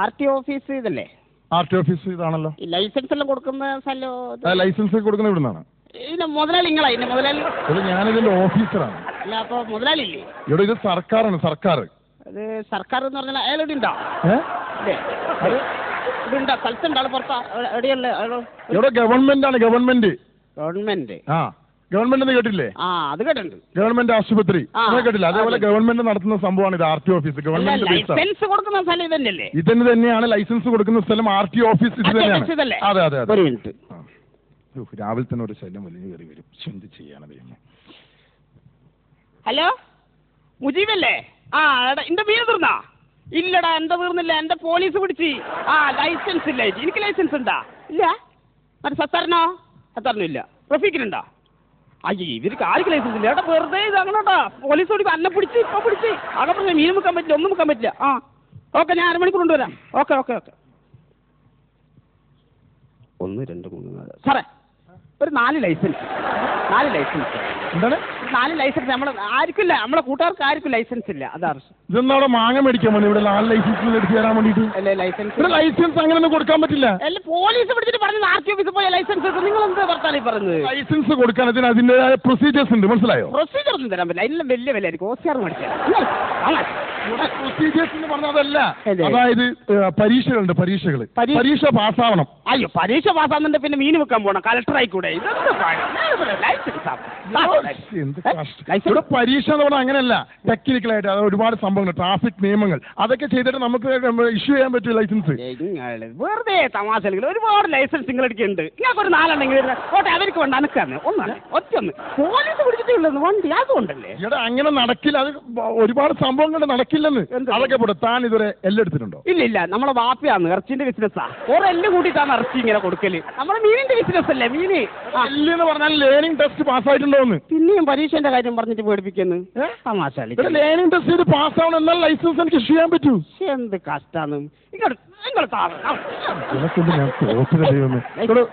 RT office ഇതല്ലേ? RT office ഇതാണല്ലോ. Licence എല്ലാം കൊടുക്കുന്ന സ്ഥലം? ലൈസൻസ് കൊടുക്കുന്ന ഇവിടുന്നാണ്. മുതലാളി നിങ്ങളാ? ഇതിന്റെ മുതലാളി? ഞാനിതിന്റെ ഓഫീസറാണ്. അല്ല, അപ്പൊ മുതലാളി ഇല്ലേ? ഇവിടെ ഇത് സർക്കാരാണ്, സർക്കാർ. അത് സർക്കാർ എന്ന് പറഞ്ഞാൽ അയാൾ ഇവിടെ ഉണ്ടോ? ഇതുണ്ടോ? സ്ഥലത്തുണ്ടോ? ആൾ പുറത്താ? എവിടെയല്ലേ? ഇവിടെ ഗവൺമെന്റ് ആണ്. ഗവൺമെന്റ്. ആ ഗവൺമെന്റ് കേട്ടില്ലേ? ആ, അത് കേട്ടിട്ടുണ്ട്. ഗവൺമെന്റ് ആശുപത്രി കേട്ടില്ല? അതേപോലെ ഗവൺമെന്റ് നടത്തുന്ന സംഭവമാണ് ഇത് RT ഓഫീസ്. ഗവൺമെന്റ് ലൈസൻസ് കൊടുക്കുന്ന സ്ഥലം ഇതന്നെയല്ലേ? ഇതിന് തന്നെയാണ് ലൈസൻസ് കൊടുക്കുന്ന സ്ഥലം. RT ഓഫീസ് ഇത് തന്നെയാണ്. അതെ അതെ അതെ. ഒരു മിനിറ്റ്. രാവിലെ തന്നെ ഒരു ശല്യം വലിയ കയറി വരും. എന്ത് ചെയ്യാനത്? ഹലോ, മുജീബല്ലേ? ആ എടാ, എന്റെ മീൻ തീർന്നാ? ഇല്ലടാ, എന്റെ തീർന്നില്ല. എന്റെ പോലീസ് പിടിച്ച്. ലൈസൻസ് ഇല്ല. എനിക്ക് ലൈസൻസ് ഉണ്ടാ? ഇല്ല. മറ്റേ സത്താറിനോ? സത്താറിനും ഇല്ല. റഫീഖിനുണ്ടോ? അയ്യേ, ഇവർക്ക് ആർക്ക് ലൈസൻസ് ഇല്ല. ഏട്ടാ വെറുതെ ഇതാകണോട്ടാ. പോലീസ് പിടിക്കും. അന്നെ പിടിച്ച് ഇപ്പൊ പിടിച്ച് അവിടെ മീൻ മുക്കാൻ പറ്റില്ല, ഒന്നും മുക്കാൻ പറ്റില്ല. ഓക്കെ, ഞാൻ 1 മണിക്കൂർ കൊണ്ടുവരാം. Okay okay okay. 1 2 3 4 സാറേ, ഒരു 4 ലൈസൻസ്. 4 ലൈസൻസ്. എന്താണ്? 4 ലൈസൻസ്. ആർക്കില്ല, നമ്മളെ കൂട്ടുകാർക്ക് ആർക്കും ലൈസൻസ് ഇല്ല. അതാണ്. ഇതെന്നാടെ മാങ്ങ മേടിക്കാൻ വേണ്ടി ഇവിടെ 4 ലൈസൻസ് എടുത്ത് തരാൻ വേണ്ടിട്ട്? അല്ലേ, ലൈസൻസ് അങ്ങനെയൊന്നും കൊടുക്കാൻ പറ്റില്ല. അല്ല, പോലീസ് പിടിച്ചിട്ട് പറഞ്ഞത് RT ഓഫീസിൽ പോയ ലൈസൻസ്. നിങ്ങൾ എന്ത് വർത്താനം പറയുന്നത്? ലൈസൻസ് കൊടുക്കാൻ അതിൻ്റെതായ പ്രൊസീജിയേഴ്സ് ഉണ്ട്, മനസ്സിലായോ? പ്രൊസീജിയർ ഒന്നും തരാൻ പറ്റില്ല. അതിലും വലിയ വില ആയിരിക്കും. OCR മേടിച്ചാൽ പ്രൊസീജിയേഴ്സ് എന്ന് പറഞ്ഞാൽ അതല്ല. അതായത് പരീക്ഷകളുണ്ട്, പരീക്ഷ പാസ്സാവണം. അയ്യോ, പരീക്ഷ പാസ്സാകുന്നുണ്ട് പിന്നെ മീൻ വെക്കാൻ പോകണം. കളക്ടർ ആയിക്കൂടെ? ഇവിടെ പരീക്ഷ എന്ന് പറഞ്ഞാൽ അങ്ങനെയല്ല. ടെക്നിക്കലായിട്ട് അത് ഒരുപാട് സംഭവങ്ങൾ, ട്രാഫിക് നിയമങ്ങൾ, അതൊക്കെ ചെയ്തിട്ട് നമുക്ക് ഇഷ്യൂ ചെയ്യാൻ പറ്റും ലൈസൻസ്. വെറുതെ തമാശകൾ. ഒരുപാട് ലൈസൻസ് നിങ്ങൾ എടുക്കുന്നുണ്ട്. നിങ്ങൾക്ക് ഒരു 4 ഉണ്ടെങ്കിൽ ഓട്ടെ, അവർക്ക് വേണ്ട. അനക്കാണ് ഒറ്റൊന്ന് പോലീസ് പിടിച്ചിട്ടുള്ളത് വണ്ടി അതുകൊണ്ടല്ലേ? ഇവിടെ അങ്ങനെ നടക്കില്ല. അത് ഒരുപാട് സംഭവങ്ങൾ നടക്കില്ലെന്ന്. അതൊക്കെ പോട്ടെ, താൻ ഇതുവരെ എല്ലാം എടുത്തിട്ടുണ്ടോ? ഇല്ല, നമ്മളെ വാപ്പയാണ് ഇറച്ചിന്റെ ബിസിനസ്സാ. ഓരോ എല്ലാം കൂട്ടിയിട്ടാണ് ഇറച്ചി ഇങ്ങനെ കൊടുക്കല്. നമ്മുടെ മീനിന്റെ ബിസിനസ് അല്ലേ? മീന് എന്ന് പറഞ്ഞാൽ ലേണിംഗ് ടെസ്റ്റ് പാസ്സായിട്ടുണ്ടോന്ന് പിന്നെയും പരീക്ഷന്റെ കാര്യം പറഞ്ഞിട്ട് പേടിപ്പിക്കുന്നു. തമാശ. ലേണിംഗ് ടെസ്റ്റ് ചെയ്ത് പാസ്സാവണം, എന്നാൽ ലൈസൻസ് എനിക്ക് ഇഷ്യൂ ചെയ്യാൻ പറ്റൂ. എന്ത് കഷ്ടാണ്.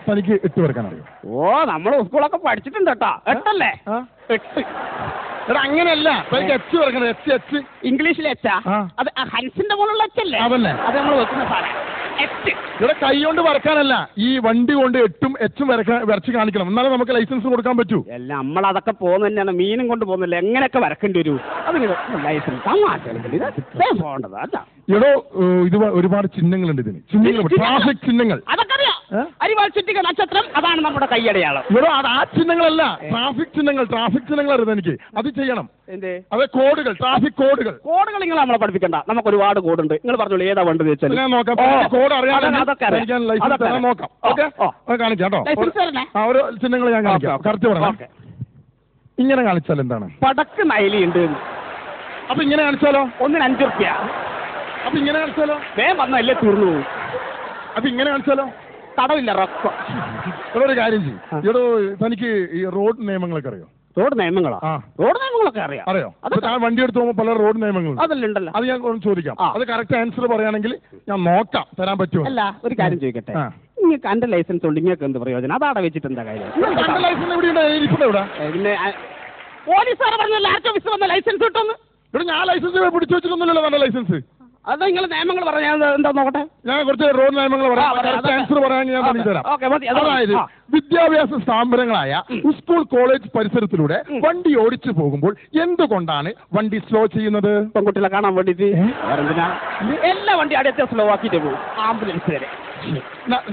തനിക്ക് 8 വരക്കാൻ അറിയോ? നമ്മൾ സ്കൂളൊക്കെ പഠിച്ചിട്ടുണ്ട് കേട്ടോ. 8 അല്ലേ? 8. അങ്ങനെയല്ല, H വരക്കണം. H ഇംഗ്ലീഷിലെ എച്ചാ? അത് ഹൻസിന്റെ പോലുള്ള എച്ചല്ലേ? അതല്ലേ? അത് നമ്മൾ വെക്കുന്ന സാധനം. ഇവിടെ കൈ കൊണ്ട് വരക്കാനല്ല, ഈ വണ്ടി കൊണ്ട് 8ഉം Hഉം വരച്ച് കാണിക്കണം, എന്നാലേ നമുക്ക് ലൈസൻസ് കൊടുക്കാൻ പറ്റൂ. എല്ലാം നമ്മളതൊക്കെ പോകുന്ന തന്നെയാണ്. മീനും കൊണ്ട് പോകുന്നില്ല. എങ്ങനെയൊക്കെ വരക്കേണ്ടി വരും. അതിന് ലൈസൻസ് പോകേണ്ടത് അല്ല. എടോ, ഇത് ഒരുപാട് ചിഹ്നങ്ങളുണ്ട് ഇതിന്. ചിഹ്നങ്ങൾ, ട്രാഫിക് ചിഹ്നങ്ങൾ. അതൊക്കെ അറിയാം. അരിവാൾ ചുറ്റിക നക്ഷത്രം, അതാണ് നമ്മുടെ കൈയടയാളം. ഇവിടെ ആ ചിഹ്നങ്ങളല്ല, ട്രാഫിക് ചിഹ്നങ്ങൾ അറിയാം എനിക്ക്. അത് ചെയ്യണം. അതെ, കോഡുകൾ, ട്രാഫിക് കോഡുകൾ. നിങ്ങൾ നമ്മളെ പഠിപ്പിക്കണ്ട. നമുക്ക് ഒരുപാട് കോഡുണ്ട്. നിങ്ങൾ പറഞ്ഞോളൂ ഏതാ വേണ്ടത് വെച്ചാൽ. ഞാൻ നോക്കാം. കോഡ് അറിയാം. നോക്കാം. ഓക്കെ, കാണിക്കാം കേട്ടോ. ഓരോ ചിഹ്നങ്ങൾ ഞാൻ കാണിക്കാം. കറക്റ്റ് പറയാം. ഇങ്ങനെ കാണിച്ചാൽ എന്താണ്? പടക്ക് നൈലിയുണ്ട്. അപ്പൊ ഇങ്ങനെ കാണിച്ചാലോ? 1 5 റുപ്യ. അപ്പൊ ഇങ്ങനെ കാണിച്ചാലോ? വേഗം വന്നല്ലേ തീർന്നു പോകും. അപ്പൊ ഇങ്ങനെ കാണിച്ചാലോ? തടവില്ല, റൊക്കം. ഒരു കാര്യം ചെയ്യും. ഇവിടെ തനിക്ക് ഈ റോഡ് നിയമങ്ങളൊക്കെ അറിയോ? റോഡ് നിയമങ്ങളോ? റോഡ് നിയമങ്ങളൊക്കെ അറിയാം. വണ്ടി എടുത്ത് പോകുമ്പോൾ പല റോഡ് നിയമങ്ങളും അതല്ലുണ്ടല്ലോ. അത് ഞാൻ ചോദിക്കാം. അത് കറക്റ്റ് ആൻസർ പറയുകയാണെങ്കിൽ ഞാൻ നോക്കാം തരാൻ പറ്റുമോ. അല്ല, ഒരു കാര്യം ചോദിക്കട്ടെ. നിങ്ങൾക്ക് എന്റെ ലൈസൻസ് ഉണ്ട്, നിങ്ങൾക്ക് എന്ത് പ്രയോജനം? അതാടെ വെച്ചിട്ട് എന്താ കാര്യം? പിന്നെ പോലീസുകാരെ പറഞ്ഞ RT ഓഫീസ് വന്ന ലൈസൻസ് കിട്ടുമെന്ന്. ഇവിടെ ഞാൻ ലൈസൻസ് പിടിച്ചു വെച്ചിട്ടൊന്നുമില്ലല്ലോ നല്ല ലൈസൻസ്. അത് നിങ്ങൾ നിയമങ്ങൾ പറഞ്ഞാൽ എന്താ നോക്കട്ടെ. ഞാൻ കുറച്ച് റോഡ് നിയമങ്ങൾ ആൻസർ പറയാൻ ഞാൻ പറഞ്ഞുതരാം. അതായത് വിദ്യാഭ്യാസ സ്ഥാപനങ്ങളായ സ്കൂൾ, കോളേജ് പരിസരത്തിലൂടെ വണ്ടി ഓടിച്ചു പോകുമ്പോൾ എന്തുകൊണ്ടാണ് വണ്ടി സ്ലോ ചെയ്യുന്നത്? പെൺകുട്ടികളെ കാണാൻ വേണ്ടിട്ട്. എല്ലാ വണ്ടി അടുത്ത സ്ലോ ആക്കിയിട്ട് പോകും, ആംബുലൻസ് വരെ.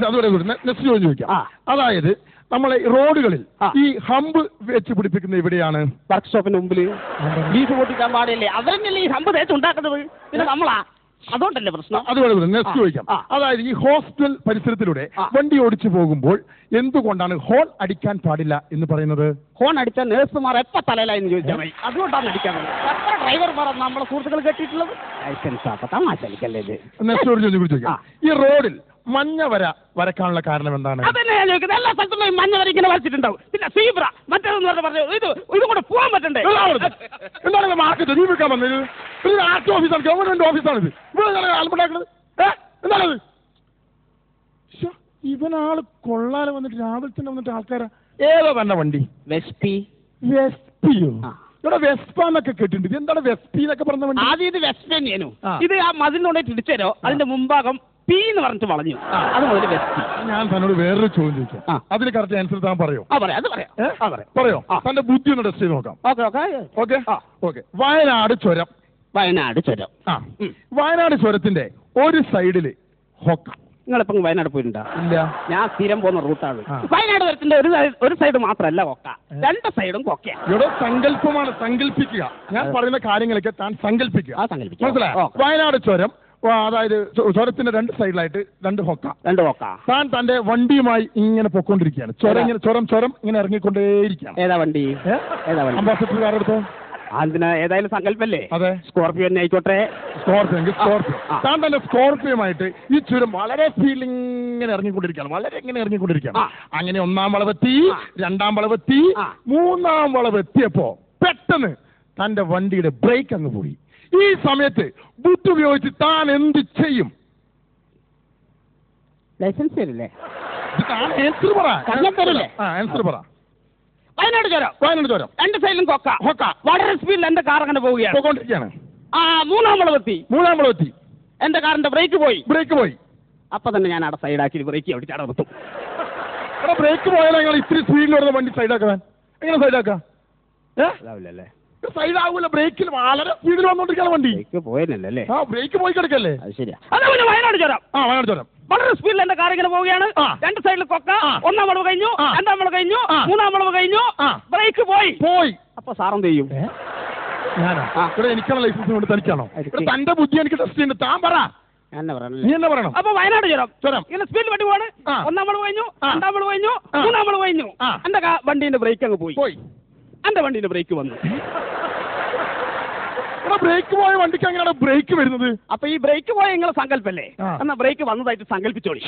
അതുപോലെ നെക്സ്റ്റ് ചോദിക്കാം. അതായത് നമ്മളെ റോഡുകളിൽ ഈ ഹമ്പ് വെച്ച് പിടിപ്പിക്കുന്ന എവിടെയാണ്? വർക്ക്ഷോപ്പിന് മുമ്പിൽ. ബീഫ് പൊട്ടിക്കാൻ പാടില്ലേ? അവരെന്നല്ലേ ഈ ഹമ്പ് തേച്ച് ഉണ്ടാക്കുന്നത്. പിന്നെ നമ്മളാ, അതുകൊണ്ടല്ലേ പ്രശ്നം. അതുപോലെ നെക്സ്റ്റ് ചോദിക്കാം. അതായത് ഈ ഹോസ്റ്റൽ പരിസരത്തിലൂടെ വണ്ടി ഓടിച്ചു പോകുമ്പോൾ എന്തുകൊണ്ടാണ് ഹോൺ അടിക്കാൻ പാടില്ല എന്ന് പറയുന്നത്? ഹോൺ അടിച്ചാൽ നേഴ്സുമാർ എപ്പ തലയിലായെന്ന് ചോദിച്ചാൽ മതി. അതുകൊണ്ടാണ് അടിക്കാറുള്ളത്. എത്ര ഡ്രൈവർമാരാണ് നമ്മളെ സുഹൃത്തുക്കൾ കെട്ടിയിട്ടുള്ളത്? ലൈസൻസ് തമാശ അടിക്കല്ലേ ഇത്. നെക്സ്റ്റ് ചോദിക്കാം. ഈ റോഡിൽ മഞ്ഞ വരക്കാനുള്ള കാരണം എന്താണ്? അതന്നെ ഞാൻ ചോദിക്കുന്നത്. എല്ലാ സ്ഥലത്തും മഞ്ഞ വര ഇങ്ങനെ വരച്ചിട്ടുണ്ടാവും. പിന്നെ സീബ്ര മറ്റേതെന്ന് പറഞ്ഞു ഇത് കൂടെ പോകാൻ പറ്റണ്ടേ? എന്താണ് മാർക്കറ്റ് ജീവിക്കാൻ വന്നത്? RT ഓഫീസാണ്, ഗവൺമെന്റ് ഓഫീസാണിത്. ഇവിടെ ആൽമണ്ടാക്കുന്നത് എന്താണത്? ഇവനാള് കൊള്ളാതെ വന്നിട്ട് രാവിലെ തന്നെ വന്നിട്ട് ആൾക്കാരാ. ഏതോ തന്നെ വണ്ടി? വെസ്പിയോ? ഇവിടെ വെസ്പ എന്നൊക്കെ കേട്ടിട്ടുണ്ട്. എന്താണ് വെസ്പി എന്നൊക്കെ പറഞ്ഞ വണ്ടി? ആദ്യം ഇത് വെസ്റ്റ് തന്നെയായിരുന്നു. ആ. ഇത് ആ മതിലിനോടെ ഇടിച്ചേരോ അതിന്റെ മുമ്പാകം പി എന്ന് പറഞ്ഞിട്ട് വളഞ്ഞു. അത് മുതൽ വെസ്റ്റ്. ഞാൻ തന്നോട് വേറൊരു ചോദ്യം ചോദിച്ചു. ആ. അതിന് കറക്റ്റ് ആൻസർ താൻ പറയോ? അത് പറയാം. പറയോ? തന്റെ ബുദ്ധി ഒന്ന് ടെസ്റ്റ് ചെയ്ത് നോക്കാം. ഓക്കെ. ഓക്കെ. വയനാട് ചുരം. വയനാട് ചുരം. വയനാട് ചുരത്തിന്റെ ഒരു സൈഡില് ഹൊക്ക. നിങ്ങളിപ്പം വയനാട് പോയിട്ടുണ്ടോ? ഇല്ല. ഞാൻ സ്ഥിരം പോകുന്ന റൂട്ടാണ്. വയനാട് ചുരത്തിന്റെ ഒരു സൈഡ് മാത്രമല്ല കൊക്ക, രണ്ട് സൈഡും കൊക്ക. ഇവിടെ സങ്കല്പമാണ്, സങ്കല്പിക്കുക. ഞാൻ പറയുന്ന കാര്യങ്ങളൊക്കെ താൻ സങ്കല്പിക്കുക. മനസ്സിലായോ? വയനാട് ചുരം, അതായത് ചുരത്തിന്റെ രണ്ട് സൈഡിലായിട്ട് രണ്ട് കൊക്ക. താൻ തന്റെ വണ്ടിയുമായി ഇങ്ങനെ പൊക്കോണ്ടിരിക്കുകയാണ്. ചുരം ഇങ്ങനെ ഇറങ്ങിക്കൊണ്ടേയിരിക്കുകയാണ്. ഏതാ വണ്ടി? അംബാസഡർ കാർ എടുത്തോ. അതിന് ഏതായാലും സങ്കല്പല്ലേ? അതെ. സ്കോർപിയോ തന്നെ ആയിക്കോട്ടെ. സ്കോർപിയോ. താൻ തന്നെ സ്കോർപിയോമായിട്ട് ഈ ചുരം വളരെ സ്പീഡിൽ ഇങ്ങനെ ഇറങ്ങിക്കൊണ്ടിരിക്കുകയാണ്. അങ്ങനെ ഒന്നാം വളവെത്തി, രണ്ടാം വളവെത്തി, മൂന്നാം വളവെത്തിയപ്പോ പെട്ടെന്ന് തന്റെ വണ്ടിയുടെ ബ്രേക്ക് അങ്ങ് പോയി. ഈ സമയത്ത് ബുദ്ധി ഉപയോഗിച്ച് താൻ എന്ത് ചെയ്യും? ലൈസൻസ് തരില്ലേ? ആൻസർ പറ. വയനാട് ചുരം രണ്ട് സൈഡിലും കൊക്ക. വളരെ സ്പീഡിൽ എന്റെ കാർ അങ്ങനെ പോവുകയാണ്. മൂന്നാം വളവെത്തി എന്റെ കാറിന്റെ ബ്രേക്ക് പോയി. അപ്പൊ തന്നെ ഞാൻ അവിടെ സൈഡാക്കി ബ്രേക്ക് അവിടെ ചടർത്തും. ബ്രേക്ക് പോയാൽ നിങ്ങൾ ഇത്തിരി സ്പീഡിൽ വരുന്ന വണ്ടി സൈഡാക്കാൻ എങ്ങനെ സൈഡാക്കാം? സൈഡ് ആകൂല. ബ്രേക്കിൽ വളരെ സ്പീഡിൽ വന്നോണ്ടിരിക്കുന്ന വണ്ടി പോയല്ലേ? ബ്രേക്ക് പോയി കിടക്കല്ലേ? ശരിയാ. വയനാട് ചുരം വളരെ സ്പീഡിൽ എന്റെ കാർ ഇങ്ങനെ പോവുകയാണ്. രണ്ട് സൈഡിൽ കൊക്ക. ഒന്നാം വളവ് കഴിഞ്ഞു, രണ്ടാം വളവ് കഴിഞ്ഞു, മൂന്നാം വളവ് കഴിഞ്ഞു, ബ്രേക്ക് പോയി. അപ്പൊ സാറെന്ത് ചെയ്യും? എനിക്കാണോ ലൈസൻസ് കൊണ്ട്? തനിക്കാണോ? തന്റെ ബുദ്ധി എനിക്ക് ടെസ്റ്റ് ചെയ്യുന്നത്. താൻ പറ. നീ എന്നെ പറയണം. അപ്പൊ വയനാട് ചുരം ഇങ്ങനെ സ്പീഡിൽ വണ്ടി പോവാണ്. ഒന്നാം വളവ് കഴിഞ്ഞു, രണ്ടാം വളവ് കഴിഞ്ഞു, മൂന്നാം വളവ് കഴിഞ്ഞു. എന്റെ വണ്ടീന്റെ ബ്രേക്ക് അങ്ങ് പോയി. എന്റെ വണ്ടീന്റെ ബ്രേക്ക് വന്നു. ബ്രേക്ക് പോയ വണ്ടിക്ക് എങ്ങനെയാണ് ബ്രേക്ക് വരുന്നത്? അപ്പൊ ഈ ബ്രേക്ക് പോയ നിങ്ങളെ സങ്കല്പല്ലേ? എന്നാ ബ്രേക്ക് വന്നതായിട്ട് സങ്കല്പിച്ചോളി.